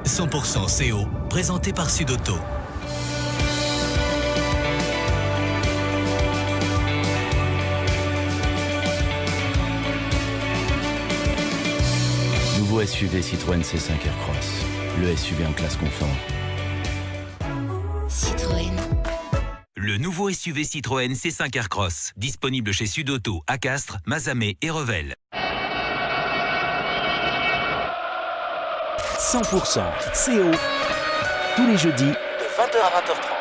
100% CO, présenté par Sudauto. Nouveau SUV Citroën C5 Aircross, le SUV en classe confort. Citroën. Le nouveau SUV Citroën C5 Aircross, disponible chez Sudauto à Castres, Mazamet et Revel. 100% CO, tous les jeudis de 20h à 20h30.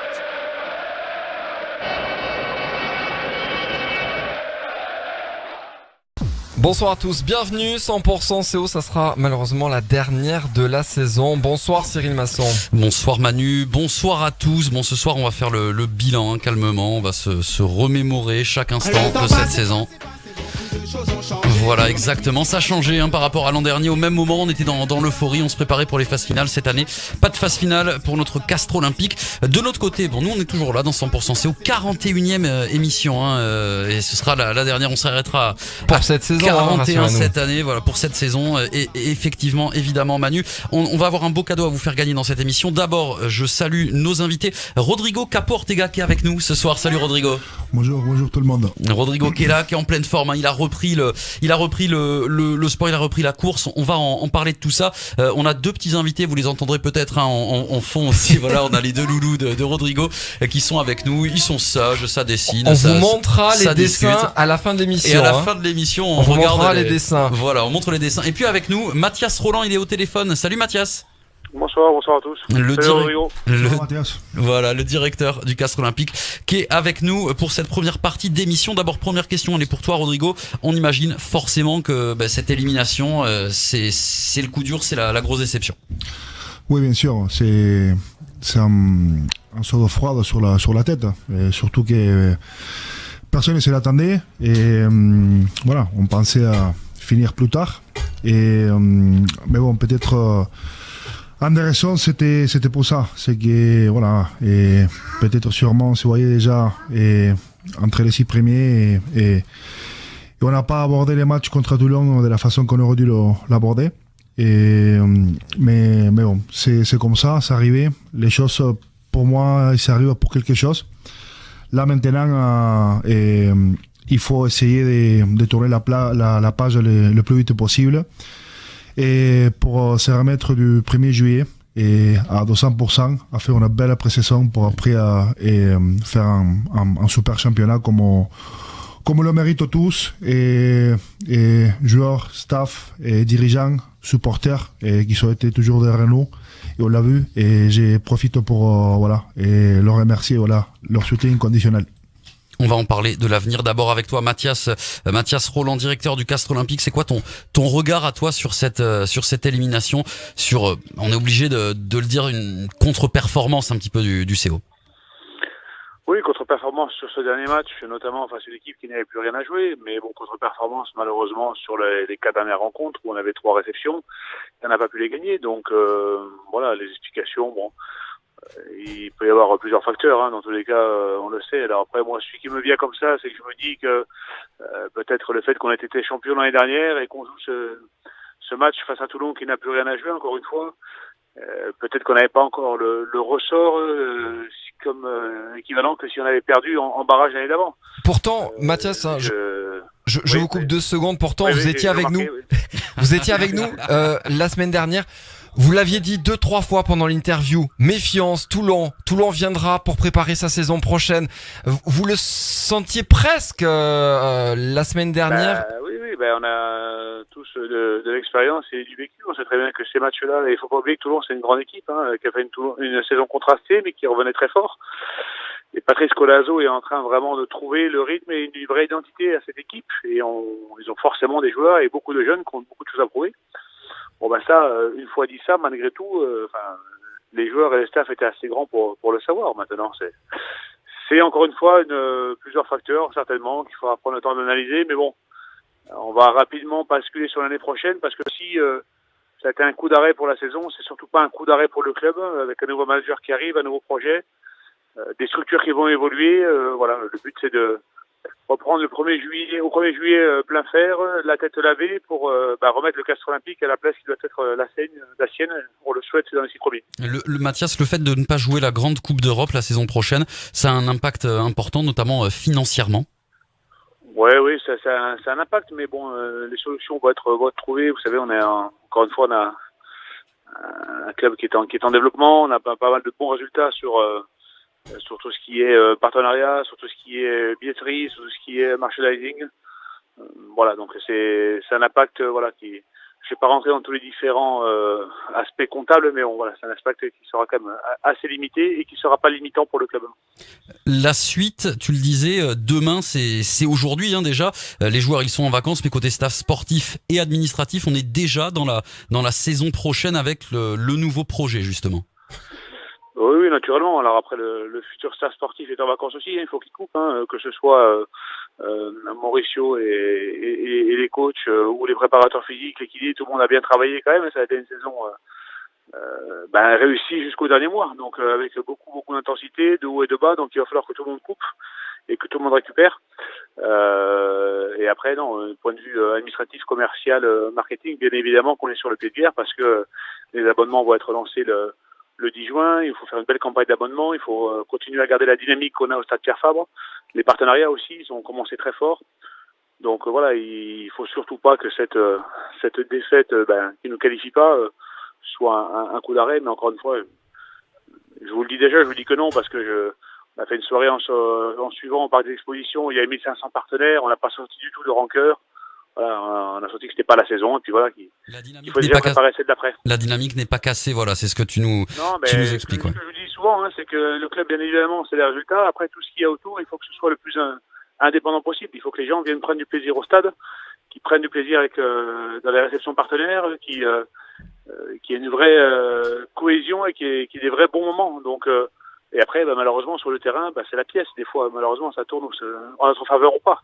Bonsoir à tous, bienvenue, 100% CO, ça sera malheureusement la dernière de la saison. Bonsoir Cyril Masson. Bonsoir Manu, bonsoir à tous. Bon, ce soir on va faire le bilan calmement, on va se remémorer chaque instant de cette saison. Voilà, exactement, ça a changé par rapport à l'an dernier. Au même moment, on était dans l'euphorie, on se préparait pour les phases finales. Cette année, pas de phase finale pour notre Castres olympique. De l'autre côté, nous on est toujours là dans 100%, c'est au 41e émission et ce sera la dernière, on s'arrêtera pour cette saison 41 cette année, voilà, pour cette saison et effectivement, évidemment Manu, on va avoir un beau cadeau à vous faire gagner dans cette émission. D'abord, je salue nos invités, Rodrigo Capo Ortega qui est avec nous ce soir. Salut Rodrigo. Bonjour tout le monde. Rodrigo qui est là, qui est en pleine forme, il a repris le sport, il a repris la course. On va en parler de tout ça. On a deux petits invités, vous les entendrez peut-être en fond aussi. Voilà, on a les deux loulous de Rodrigo qui sont avec nous. Ils sont sages, ça dessine. On vous montrera les dessins à la fin de l'émission. Et à la fin de l'émission, on vous regarde montrera les dessins. Voilà, on montre les dessins. Et puis avec nous, Mathias Roland, il est au téléphone. Salut Mathias. Bonsoir à tous. Le directeur du Castres olympique qui est avec nous pour cette première partie d'émission. D'abord, première question, elle est pour toi Rodrigo. On imagine forcément que cette élimination, c'est le coup dur, c'est la grosse déception. Oui, bien sûr, c'est un sort de froid sur la tête, et surtout que personne ne se l'attendait et voilà, on pensait à finir plus tard et mais bon, peut-être une des raisons, c'était pour ça. C'est que, voilà, et peut-être sûrement, on se voyait déjà entre les 6 premiers et on n'a pas abordé les matchs contre Toulon de la façon qu'on aurait dû l'aborder. Mais bon, c'est comme ça, c'est arrivé. Les choses, pour moi, ça arrive pour quelque chose. Là, maintenant, il faut essayer de tourner la page le plus vite possible. Et pour se remettre du 1er juillet et à 200%, à faire une belle pré-saison pour après faire un super championnat comme on le mérite tous, et joueurs, staff, et dirigeants, supporters, et qui sont été toujours derrière nous. Et on l'a vu, et j'en profite pour et leur remercier, leur soutien inconditionnel. On va en parler de l'avenir. D'abord avec toi, Mathias Roland, directeur du Castres olympique. C'est quoi ton regard à toi sur cette élimination, sur on est obligé de le dire, une contre-performance un petit peu du CO? Oui, contre-performance sur ce dernier match, notamment face à une équipe qui n'avait plus rien à jouer, mais bon, contre-performance malheureusement sur les 4 dernières rencontres où on avait 3 réceptions, on n'a pas pu les gagner. Donc voilà, les explications, il peut y avoir plusieurs facteurs, dans tous les cas, on le sait. Alors après, moi, celui qui me vient comme ça, c'est que je me dis que peut-être le fait qu'on ait été champion l'année dernière et qu'on joue ce match face à Toulon qui n'a plus rien à jouer, encore une fois, peut-être qu'on n'avait pas encore le ressort comme équivalent que si on avait perdu en barrage l'année d'avant. Pourtant, Mathias, je vous coupe 2 secondes. Pourtant, vous étiez avec nous. Vous étiez avec nous la semaine dernière. Vous l'aviez dit 2-3 fois pendant l'interview. Méfiance, Toulon viendra pour préparer sa saison prochaine. Vous le sentiez presque la semaine dernière. Oui, on a tous de l'expérience et du vécu. On sait très bien que ces matchs-là, il faut pas oublier que Toulon, c'est une grande équipe, qui a fait une saison contrastée, mais qui revenait très fort. Et Patrice Colazo est en train vraiment de trouver le rythme et une vraie identité à cette équipe. Et ils ont forcément des joueurs et beaucoup de jeunes qui ont beaucoup de choses à prouver. Bon une fois dit ça, malgré tout, les joueurs et les staff étaient assez grands pour le savoir. Maintenant, c'est encore une fois plusieurs facteurs certainement qu'il faudra prendre le temps d'analyser. Mais bon, on va rapidement basculer sur l'année prochaine parce que si ça a été un coup d'arrêt pour la saison, c'est surtout pas un coup d'arrêt pour le club avec un nouveau manager qui arrive, un nouveau projet, des structures qui vont évoluer. Le but c'est de reprendre au 1er juillet plein fer, la tête lavée pour remettre le Castres Olympique à la place qui doit être la sienne. On le souhaite dans les 6 premiers. Mathias, le fait de ne pas jouer la grande Coupe d'Europe la saison prochaine, ça a un impact important, notamment financièrement. Oui, ça a un impact, mais bon, les solutions vont être trouvées. Vous savez, encore une fois, on a un club qui est en développement. On a pas mal de bons résultats sur tout ce qui est partenariat, sur tout ce qui est billetterie, sur tout ce qui est merchandising. Voilà, donc c'est un impact qui. Je ne vais pas rentrer dans tous les différents aspects comptables, mais c'est un aspect qui sera quand même assez limité et qui ne sera pas limitant pour le club. La suite, tu le disais, demain, c'est aujourd'hui déjà. Les joueurs, ils sont en vacances, mais côté staff sportif et administratif, on est déjà dans la saison prochaine avec le nouveau projet, justement. Oui, naturellement. Alors après, le futur staff sportif est en vacances aussi. Il faut qu'il coupe, que ce soit Mauricio et les coachs ou les préparateurs physiques, l'équilibre, tout le monde a bien travaillé quand même. Ça a été une saison réussie jusqu'au dernier mois. Donc avec beaucoup d'intensité, de haut et de bas. Donc il va falloir que tout le monde coupe et que tout le monde récupère. Et après, du point de vue administratif, commercial, marketing, bien évidemment qu'on est sur le pied de guerre parce que les abonnements vont être lancés le 10 juin, il faut faire une belle campagne d'abonnement, il faut continuer à garder la dynamique qu'on a au Stade Pierre-Fabre. Les partenariats aussi, ils ont commencé très fort. Donc il faut surtout pas que cette défaite qui nous qualifie pas soit un coup d'arrêt. Mais encore une fois, je vous le dis déjà, je vous dis que non parce que on a fait une soirée en suivant, on parle des expositions, il y a 1500 partenaires, on n'a pas sorti du tout de rancœur. Voilà, on a senti que c'était pas la saison et puis il faut déjà préparer celle d'après. La dynamique n'est pas cassée, voilà, c'est ce que tu nous expliques. Ce que je dis souvent, c'est que le club, bien évidemment, c'est les résultats. Après, tout ce qu'il y a autour, il faut que ce soit le plus indépendant possible. Il faut que les gens viennent prendre du plaisir au stade, qu'ils prennent du plaisir dans les réceptions partenaires, qu'il y ait une vraie cohésion et qu'il y ait des vrais bons moments. Donc, et après, malheureusement, sur le terrain, c'est la pièce. Des fois, malheureusement, ça tourne en notre faveur ou pas.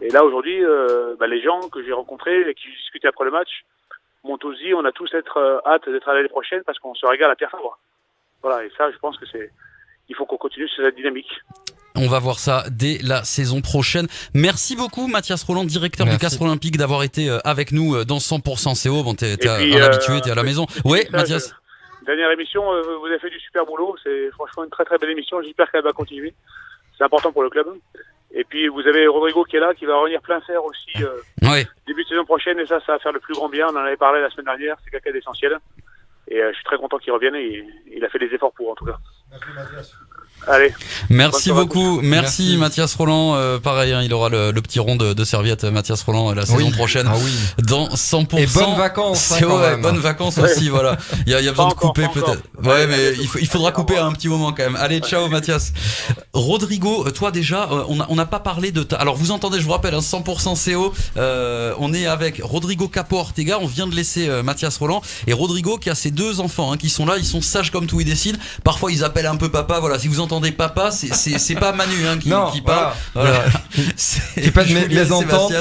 Et là, aujourd'hui, les gens que j'ai rencontrés et qui j'ai discuté après le match m'ont tous dit on a tous hâte d'être à l'année prochaine parce qu'on se régale à Pierre-Fabre. Voilà, et ça, je pense que il faut qu'on continue sur cette dynamique. On va voir ça dès la saison prochaine. Merci beaucoup Mathias Rolland, directeur du Castres Olympique, d'avoir été avec nous dans 100% CO. Bon, t'es un habitué, t'es à la maison. Oui, Mathias. Dernière émission, vous avez fait du super boulot. C'est franchement une très très belle émission. J'espère qu'elle va continuer. C'est important pour le club. Et puis vous avez Rodrigo qui est là, qui va revenir plein fer aussi début de saison prochaine. Et ça va faire le plus grand bien. On en avait parlé la semaine dernière. C'est quelqu'un d'essentiel. Et je suis très content qu'il revienne. Et il a fait des efforts pour, en tout cas. Merci Mathias. Allez. Merci beaucoup. Merci Mathias Rolland. Pareil, il aura le petit rond de serviette Mathias Rolland la saison prochaine. Ah oui. Dans 100%. Et bonnes vacances. Bonnes vacances aussi, voilà. Il y a besoin de couper peut-être. Ouais, mais il faudra couper un petit moment quand même. Allez, ciao Mathias. Rodrigo, toi déjà, on n'a pas parlé de alors vous entendez, je vous rappelle, 100% CO. On est avec Rodrigo Capo Ortega. On vient de laisser Mathias Rolland et Rodrigo qui a ses 2 enfants qui sont là. Ils sont sages comme tout, ils décident. Parfois ils appellent un peu papa. Voilà, si vous entendez papa, c'est pas Manu qui parle. Voilà. C'est pas de mésentente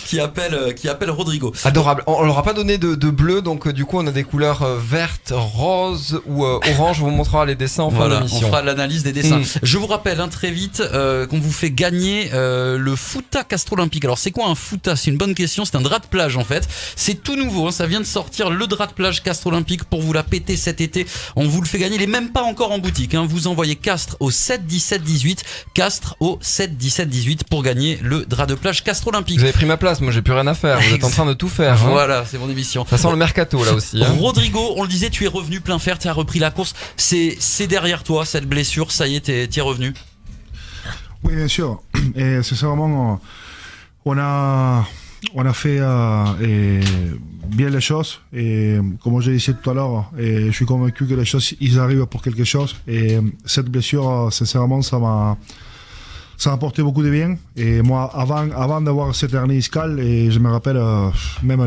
qui appelle Rodrigo. Adorable. On leur a pas donné de bleu, donc du coup on a des couleurs vertes, rose ou orange. On vous montrera les dessins en fin d'émission. On fera l'analyse des dessins. Je vous rappelle très vite qu'on vous fait gagner le Futa Castres Olympique. Alors c'est quoi un Futa? C'est une bonne question. C'est un drap de plage en fait. C'est tout nouveau. Ça vient de sortir, le drap de plage Castres Olympique, pour vous la péter cet été. On vous le fait gagner. Il est même pas encore en boutique. Vous envoyez Castres au 7 17 18. Castres au 7 17 18 pour gagner le drap de plage Castres Olympique. Vous avez pris ma place. Moi j'ai plus rien à faire. Vous êtes en train de tout faire. Voilà, c'est mon émission. Ça sent le mercato là aussi. Rodrigo, on le disait, tu es revenu plein fer. Tu as repris la course. C'est derrière toi cette blessure. Ça y est, t'es revenu. Oui, bien sûr. Et c'est vraiment, on a fait bien les choses. Et comme je disais tout à l'heure, je suis convaincu que les choses, ils arrivent pour quelque chose. Et cette blessure, sincèrement, ça m'a apporté beaucoup de bien. Et moi, avant d'avoir cette hernie discale, et je me rappelle même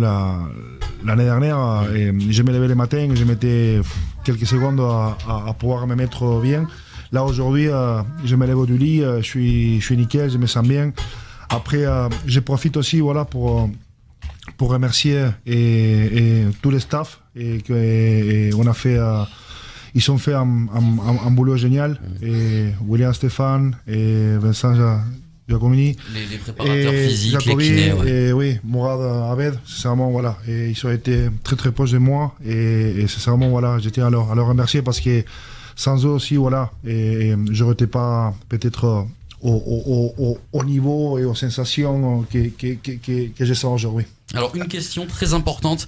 l'année dernière, je me levais le matin, je mettais quelques secondes à pouvoir me mettre bien. Là aujourd'hui, je me lève du lit, je suis nickel, je me sens bien. Après, je profite aussi pour remercier et tout le staff on a fait. Ils ont fait un boulot génial. Et William Stéphane et Vincent Giacomini. Les préparateurs physiques, Jacobi, les kinés. Ouais. Et oui, Mourad Abed, sincèrement, voilà. Et ils ont été très très proches de moi. Et sincèrement, voilà, je tiens à leur remercier parce que sans eux aussi, voilà, et je n'étais pas peut-être au niveau et aux sensations que je sens aujourd'hui. Alors une question très importante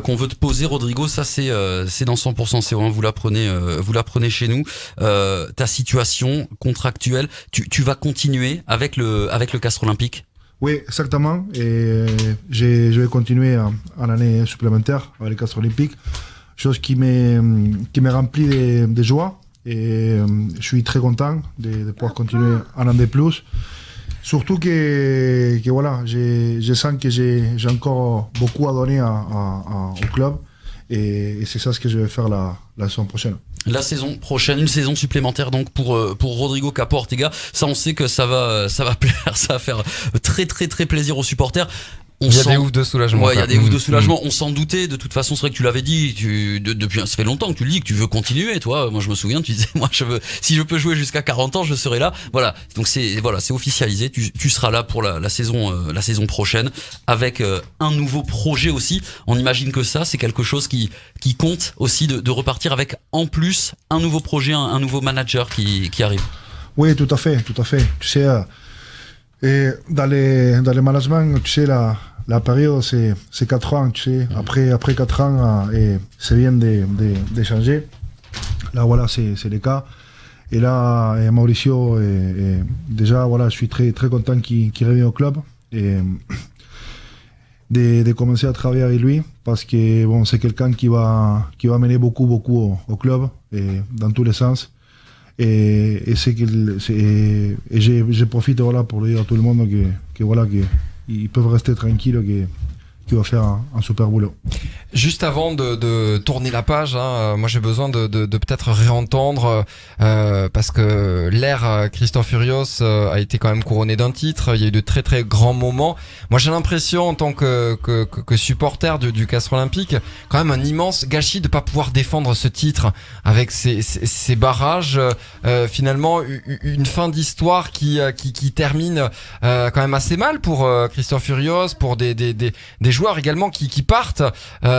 qu'on veut te poser, Rodrigo, ça c'est dans 100% CO, hein, vous l'apprenez chez nous. Ta situation contractuelle, tu vas continuer avec le Castres Olympique? Oui, exactement. Et je vais continuer en année supplémentaire avec le Castres Olympique, chose qui me remplit de joie. Et je suis très content de pouvoir continuer un an de plus. Surtout que voilà, je sens que j'ai encore beaucoup à donner au club. Et c'est ça ce que je vais faire la saison prochaine. La saison prochaine, une saison supplémentaire donc pour Rodrigo Capo Ortega. Ça, on sait que ça va plaire, ça va faire très très très plaisir aux supporters. Il y a des oufs de soulagement. Ouais, il y a des oufs de soulagement. On s'en doutait. De toute façon, c'est vrai que tu l'avais dit. Depuis, ça fait longtemps que tu le dis que tu veux continuer. Toi, moi, je me souviens, tu disais, moi, si je peux jouer jusqu'à 40 ans, je serai là. Voilà. Donc c'est officialisé. Tu seras là pour la saison prochaine avec un nouveau projet aussi. On imagine que ça, c'est quelque chose qui compte aussi de repartir avec en plus un nouveau projet, un nouveau manager qui arrive. Oui, tout à fait. Tu sais. Et dans le management, tu sais, la période, c'est 4 ans, tu sais. Après 4 ans, et c'est bien de changer. Là, voilà, c'est le cas. Et là, Mauricio, déjà, voilà, je suis très, très content qu'il revienne au club. Et de commencer à travailler avec lui, parce que, bon, c'est quelqu'un qui va mener beaucoup au club, et dans tous les sens. Et je profite voilà, pour dire à tout le monde que voilà, qu'ils peuvent rester tranquilles, qu'il va faire un super boulot. Juste avant de tourner la page, hein, moi j'ai besoin de peut-être réentendre parce que l'ère Christophe Furios a été quand même couronné d'un titre. Il y a eu de très très grands moments. Moi j'ai l'impression en tant que supporter du Castres Olympique, quand même un immense gâchis de pas pouvoir défendre ce titre avec ces barrages. Finalement une fin d'histoire qui termine quand même assez mal pour Christophe Furios, pour des joueurs également qui partent,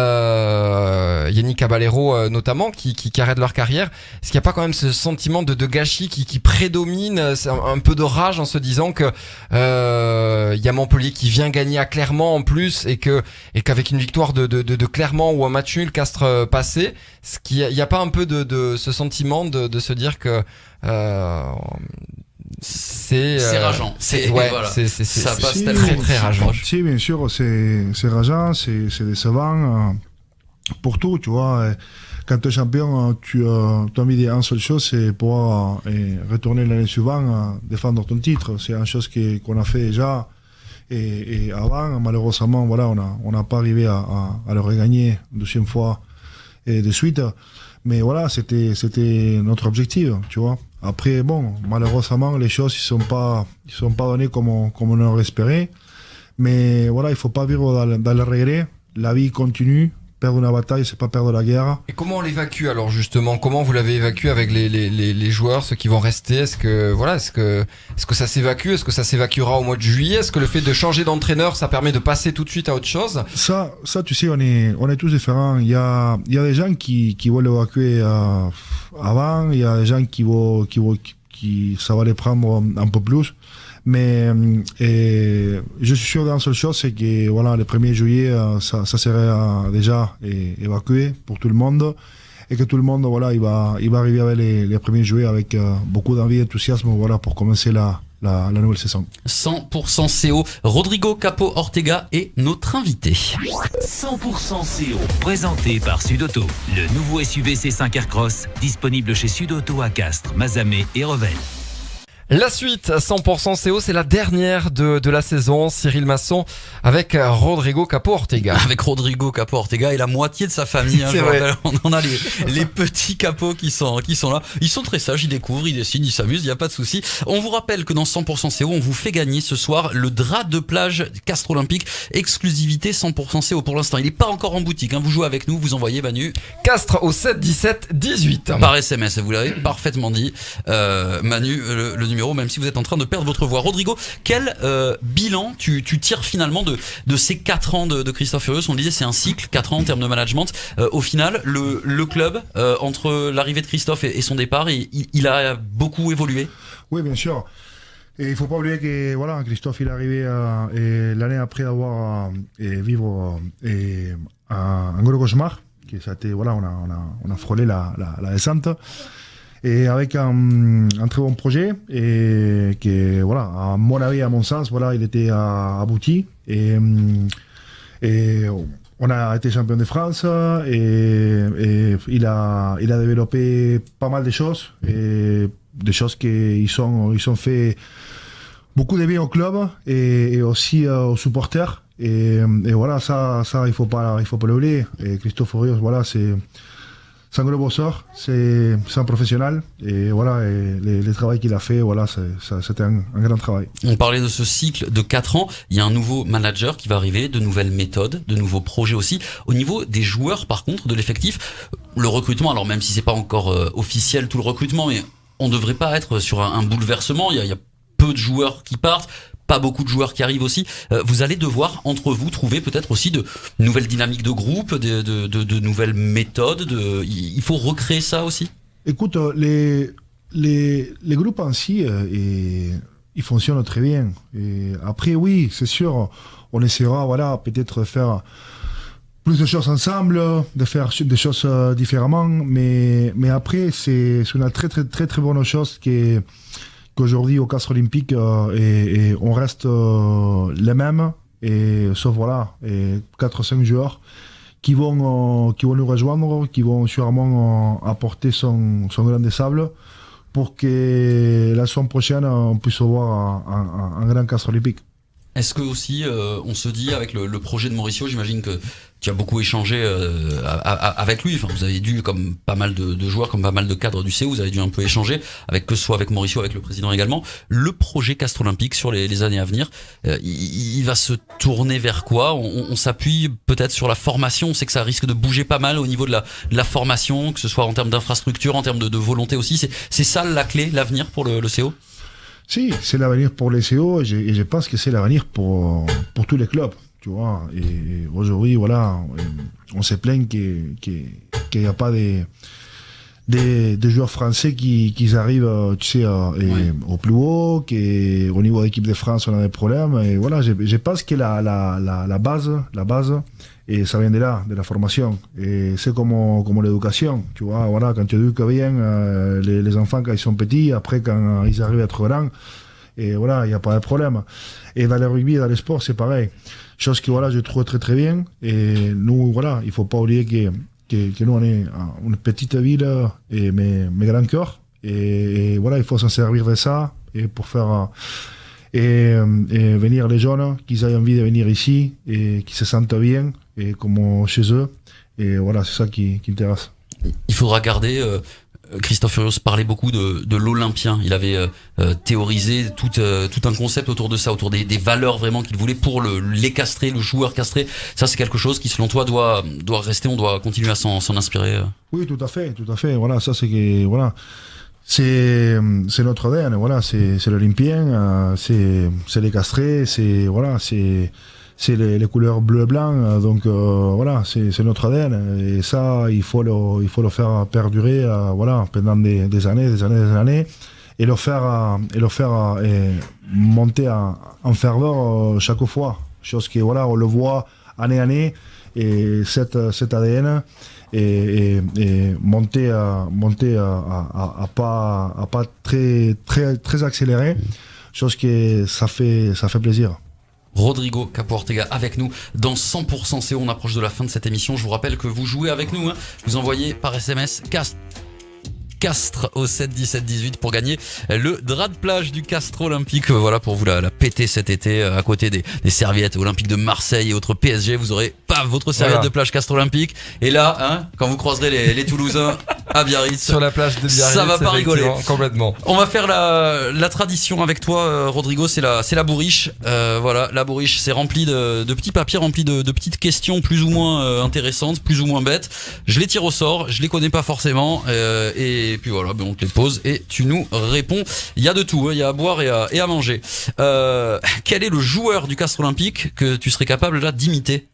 Yannick Caballero notamment, qui arrêtent leur carrière. Est-ce qu'il n'y a pas quand même ce sentiment de gâchis qui prédomine, un peu de rage en se disant que il y a Montpellier qui vient gagner à Clermont en plus et qu'avec une victoire de Clermont ou un match nul Castres passé, est-ce qu'il n'y a pas un peu de ce sentiment de se dire que c'est rageant. Voilà. Ça passe tellement très rageant. Si, bien sûr, c'est rageant, c'est décevant pour tout, tu vois. Quand tu es champion, tu as envie d'une seule chose, c'est pouvoir retourner l'année suivante, défendre ton titre. C'est une chose qu'on a fait déjà et avant. Malheureusement, voilà, on n'a pas arrivé à le regagner une deuxième fois et de suite. Mais voilà, c'était notre objectif, tu vois. Après, bon, malheureusement, les choses ne sont pas données comme on aurait espéré. Mais voilà, il ne faut pas vivre dans le regret. La vie continue. Perdre une bataille, c'est pas perdre la guerre. Et comment on l'évacue alors justement? Comment vous l'avez évacué avec les joueurs, ceux qui vont rester? Est-ce que ça s'évacue? Est-ce que ça s'évacuera au mois de juillet? Est-ce que le fait de changer d'entraîneur, ça permet de passer tout de suite à autre chose? Ça, tu sais, on est tous différents. Il y a des gens qui vont l'évacuer avant. Il y a des gens qui ça va les prendre un peu plus. Mais je suis sûr d'une seule chose, c'est que voilà, le 1er juillet, ça serait déjà évacué pour tout le monde. Et que tout le monde, voilà, il va arriver avec les 1er juillet avec beaucoup d'envie et d'enthousiasme, voilà, pour commencer la nouvelle saison. 100% CO, Rodrigo Capo Ortega est notre invité. 100% CO, présenté par Sudauto. Le nouveau SUV C5 Aircross, disponible chez Sudauto à Castres, Mazamet et Revel. La suite, 100% CO, c'est la dernière de la saison. Cyril Masson avec Rodrigo Capo Ortega. Avec Rodrigo Capo Ortega et la moitié de sa famille. Hein, on a les petits capots qui sont là. Ils sont très sages, ils découvrent, ils dessinent, ils s'amusent, il n'y a pas de souci. On vous rappelle que dans 100% CO, on vous fait gagner ce soir le drap de plage Castres Olympique, exclusivité 100% CO pour l'instant. Il n'est pas encore en boutique, hein. Vous jouez avec nous, vous envoyez Manu. Castres au 7 17 18. Par SMS, vous l'avez parfaitement dit. Manu, le numéro numéro, même si vous êtes en train de perdre votre voix. Rodrigo, quel bilan tu tires finalement de ces 4 ans de Christophe Furios? On disait c'est un cycle, 4 ans en termes de management. Au final, le club, entre l'arrivée de Christophe et son départ, il a beaucoup évolué. Oui, bien sûr. Et il ne faut pas oublier que voilà, Christophe il est arrivé l'année après avoir vivre un gros cauchemar. Que ça a été, voilà, on a frôlé la descente. Et avec un très bon projet et que voilà, à mon avis, à mon sens, voilà, il était abouti et on a été champion de France et il a développé pas mal de choses et des choses ils ont fait beaucoup de bien au club et aussi aux supporters et voilà, ça il faut pas l'oublier. Et Christophe Furios, voilà, c'est un gros bosseur, c'est un professionnel et voilà, et le travail qu'il a fait, voilà, c'était un grand travail. On parlait de ce cycle de 4 ans, il y a un nouveau manager qui va arriver, de nouvelles méthodes, de nouveaux projets aussi. Au niveau des joueurs, par contre, de l'effectif, le recrutement, alors même si c'est pas encore officiel tout le recrutement, mais on devrait pas être sur un bouleversement, il y a peu de joueurs qui partent, pas beaucoup de joueurs qui arrivent aussi. Vous allez devoir, entre vous, trouver peut-être aussi de nouvelles dynamiques de groupe, de nouvelles méthodes. Il faut recréer ça aussi. Écoute, les groupes en si, ils fonctionnent très bien. Et après, oui, c'est sûr, on essaiera, voilà, peut-être de faire plus de choses ensemble, de faire des choses différemment. Mais après, c'est une très, très, très, très bonne chose qu'aujourd'hui au Castres Olympique et on reste les mêmes et sauf voilà 4 ou 5 joueurs qui vont nous rejoindre, qui vont sûrement apporter son grain de sable pour que la saison prochaine on puisse voir un grand Castres Olympique. Est-ce que aussi on se dit avec le projet de Mauricio, j'imagine que tu as beaucoup échangé avec lui, enfin vous avez dû, comme pas mal de joueurs, comme pas mal de cadres du CO, vous avez dû un peu échanger avec, que ce soit avec Mauricio, avec le président également. Le projet Castres Olympique sur les années à venir, il va se tourner vers quoi? On s'appuie peut-être sur la formation, on sait que ça risque de bouger pas mal au niveau de la formation, que ce soit en termes d'infrastructure, en termes de volonté aussi, c'est ça la clé, l'avenir pour le CO? Si, c'est l'avenir pour les CO et je pense que c'est l'avenir pour tous les clubs, tu vois. Et aujourd'hui, voilà, on se plaint qu'il n'y a pas des joueurs français qui arrivent, tu sais, au plus haut, qu'au niveau de l'équipe de France, on a des problèmes. Et voilà, je pense que la base, et ça vient de là, de la formation. Et c'est comme l'éducation, tu vois. Voilà, quand tu éduques bien les enfants quand ils sont petits, après quand ils arrivent à être grands, et voilà, il n'y a pas de problème. Et dans le rugby et dans le sport, c'est pareil. Chose que voilà, je trouve très très bien. Et nous, voilà, il ne faut pas oublier que nous, on est une petite ville, mais grand cœur. Et voilà, il faut s'en servir de ça et pour faire... Et venir les jeunes, qu'ils aient envie de venir ici et qu'ils se sentent bien et comme chez eux. Et voilà, c'est ça qui intéresse. Il faudra garder... Christophe Furios parlait beaucoup de l'Olympien. Il avait théorisé tout un concept autour de ça, autour des valeurs vraiment qu'il voulait pour les castrés, le joueur castré. Ça, c'est quelque chose qui, selon toi, doit rester. On doit continuer à s'en inspirer. Oui, tout à fait. Voilà, ça c'est que voilà. C'est notre ADN, voilà, c'est l'Olympien, c'est les castrés, c'est les couleurs bleu et blanc, donc voilà, c'est notre ADN et ça il faut le faire perdurer voilà, pendant des années et le faire monter en ferveur chaque fois, chose que voilà, on le voit année et cet ADN et monter à pas très très très accéléré, chose que ça fait plaisir. Rodrigo Capó Ortega avec nous dans 100% CO. On approche de la fin de cette émission. Je vous rappelle que vous jouez avec nous, hein. Vous envoyez par SMS Castres au 7 17 18 pour gagner le drap de plage du Castres Olympique. Voilà, pour vous la péter cet été à côté des serviettes olympiques de Marseille et autres PSG. Vous aurez pas votre serviette de plage Castres Olympique. Et là, hein, quand vous croiserez les Toulousains à Biarritz. Sur la plage de Biarritz. Ça va pas rigoler. Complètement. On va faire la tradition avec toi, Rodrigo, c'est la bourriche. Voilà, la bourriche, c'est rempli de petits papiers, rempli de petites questions plus ou moins intéressantes, plus ou moins bêtes. Je les tire au sort, je les connais pas forcément, et puis voilà, on te les pose et tu nous réponds. Il y a de tout, il y a à boire et à manger. Quel est le joueur du Castres Olympique que tu serais capable là d'imiter?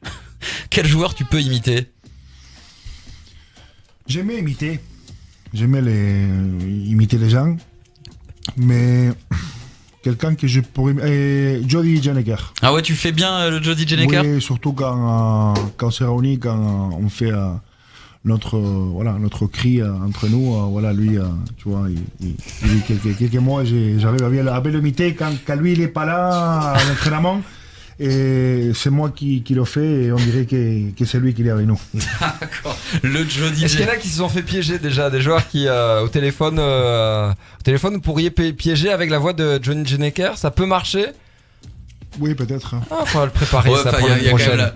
Quel joueur tu peux imiter? J'aimais imiter les gens, mais quelqu'un que je pourrais... Jody Jeneker. Ah ouais, tu fais bien le Jody Jeneker? Oui, surtout quand on se réunit, quand on fait notre cri entre nous. Voilà, lui, tu vois, il dit quelques mots, j'arrive à bien le imiter quand lui il est pas là à l'entraînement. Et c'est moi qui le fais et on dirait que c'est lui qui est avec nous. D'accord. Le Jody. Est-ce qu'il y en a qui se sont fait piéger déjà, des joueurs qui au téléphone vous pourriez piéger avec la voix de Johnny Jeneker? Ça peut marcher? Oui, peut-être. Ah, faudra le préparer. Ouais, ça pour l'année y a quand prochaine. même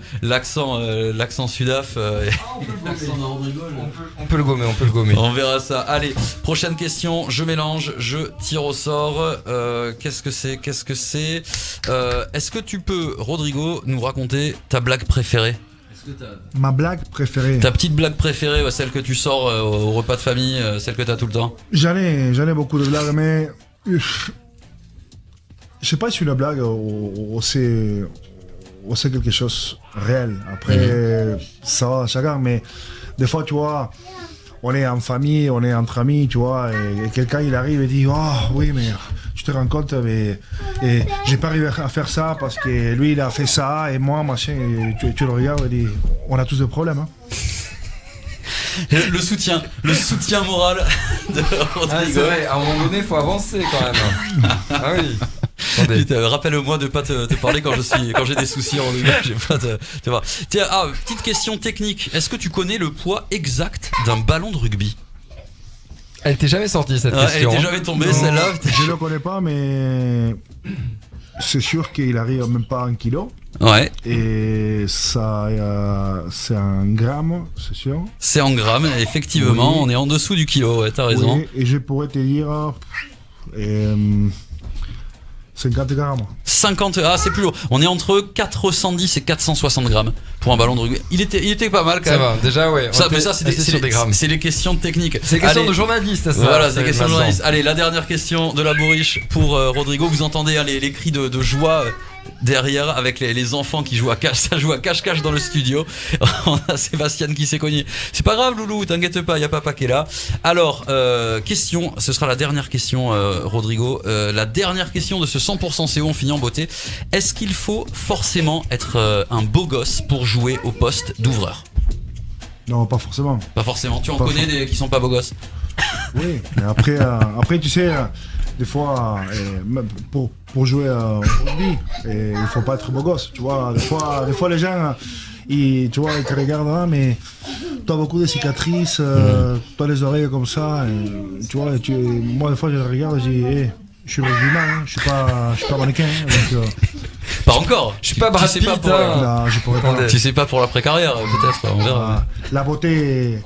l'accent sudaf. L'accent de Rodrigo. On peut le gommer. On verra ça. Allez, prochaine question. Je mélange, je tire au sort. Qu'est-ce que c'est? Est-ce que tu peux, Rodrigo, nous raconter ta blague préférée? Ma blague préférée. Ta petite blague préférée, celle que tu sors au repas de famille, celle que t'as tout le temps. J'en ai beaucoup de blagues, mais je sais pas si une blague ou c'est quelque chose réel. Après, ça va chacun, mais des fois, tu vois, on est en famille, on est entre amis, tu vois, et quelqu'un il arrive et dit oui, mais tu te rends compte, mais j'ai pas arrivé à faire ça parce que lui il a fait ça et moi machin, et tu le regardes et dis on a tous des problèmes. Hein. Le soutien moral de Rodrigo. Ah, c'est vrai, à un moment donné, il faut avancer quand même. Ah oui. Putain, rappelle-moi de pas te parler quand j'ai des soucis, Rodrigo. J'ai pas te voir. Tiens, petite question technique. Est-ce que tu connais le poids exact d'un ballon de rugby? Elle t'est jamais sortie cette question. Elle t'est jamais tombée Non, celle-là? Je le connais pas, mais c'est sûr qu'il arrive même pas à 1 kilo. Ouais. Et ça, c'est en grammes, c'est sûr. C'est en grammes, effectivement. Oui. On est en dessous du kilo, ouais, t'as raison. Oui, et je pourrais te dire 50 grammes. 50, c'est plus lourd. On est entre 410 et 460 grammes pour un ballon de rugby. Il était pas mal quand même. Ça va, déjà, ouais. Mais ça, c'est les questions techniques. C'est les questions de journalistes, ça. Voilà, c'est les questions de journalistes. Allez, la dernière question de la bourriche pour Rodrigo. Vous entendez les cris de joie derrière avec les enfants qui jouent à cache. Ça joue à cache-cache dans le studio. On a Sébastien qui s'est cogné. C'est pas grave, Loulou, t'inquiète pas, y a papa qui est là. Alors, question, ce sera la dernière question, Rodrigo. La dernière question de ce 100% CO, on finit en beauté. Est-ce qu'il faut forcément être un beau gosse pour jouer au poste d'ouvreur? Non, pas forcément. Pas forcément. Tu en connais des qui sont pas beaux gosses? Oui, mais après tu sais, des fois, pour jouer au rugby, il faut pas être beau gosse. Tu vois, des fois les gens, ils te regardent, mais tu as beaucoup de cicatrices, tu as les oreilles comme ça. Et, tu vois, moi, des fois, je les regarde et je dis, je suis rugbyman, je suis pas mannequin. Donc, pas encore. Je suis pas Brad Pitt. Non, je pourrais pas. Tu sais pas pour l'après-carrière, peut-être. On verra. La beauté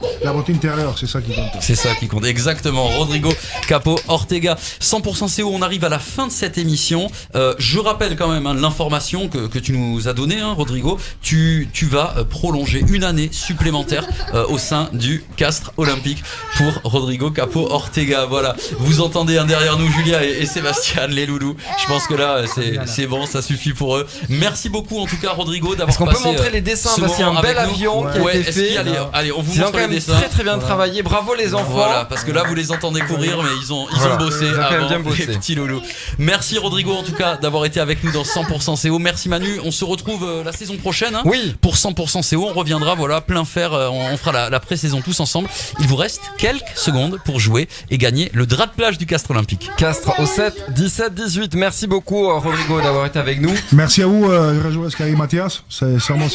intérieure, c'est ça qui compte. C'est ça qui compte, exactement. Rodrigo Capo Ortega, 100% CO. On arrive à la fin de cette émission. Je rappelle quand même l'information que tu nous as donnée, Rodrigo. Tu vas prolonger une année supplémentaire au sein du Castres Olympique pour Rodrigo Capo Ortega. Voilà. Vous entendez derrière nous Julia et Sébastien, les loulous. Je pense que là, c'est bon, ça suffit pour eux. Merci beaucoup en tout cas, Rodrigo, d'avoir passé. Est-ce qu'on peut montrer les dessins? Parce qu'il y a un bel avion qui a été fait. Allez, on vous montre montre les dessins. Très très bien travaillé. Bravo les enfants. Voilà, parce que là vous les entendez courir, mais ils ont bossé avant, bien bossé. les petits loulous. Merci Rodrigo en tout cas d'avoir été avec nous dans 100% CO. Merci Manu. On se retrouve la saison prochaine. Oui. Pour 100% CO, on reviendra. Voilà, plein fer. On fera la pré-saison tous ensemble. Il vous reste quelques secondes pour jouer et gagner le drap de plage du Castres Olympique. Castres au 7, 17, 18. Merci beaucoup Rodrigo d'avoir été avec nous. Merci à vous, Réjouis Mathias. C'est super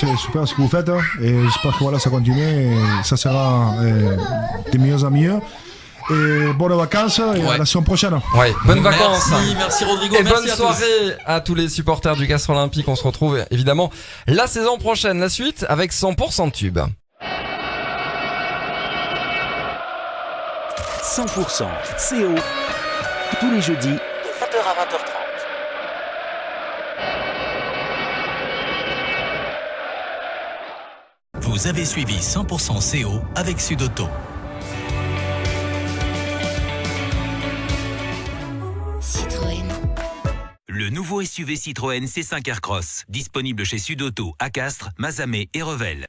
ce que vous faites. Et j'espère que voilà, ça continue et ça sera de mieux en mieux. Et bonnes vacances et à la saison prochaine. Ouais, bonnes vacances. Merci Rodrigo. Et merci bonne soirée à tous les supporters du Castres Olympique. On se retrouve évidemment la saison prochaine. La suite avec 100% tube. 100% CO. Tous les jeudis de 20h à 20h30. Vous avez suivi 100% CO avec Sudauto. Citroën. Le nouveau SUV Citroën C5 Aircross, disponible chez Sudauto à Castres, Mazamet et Revel.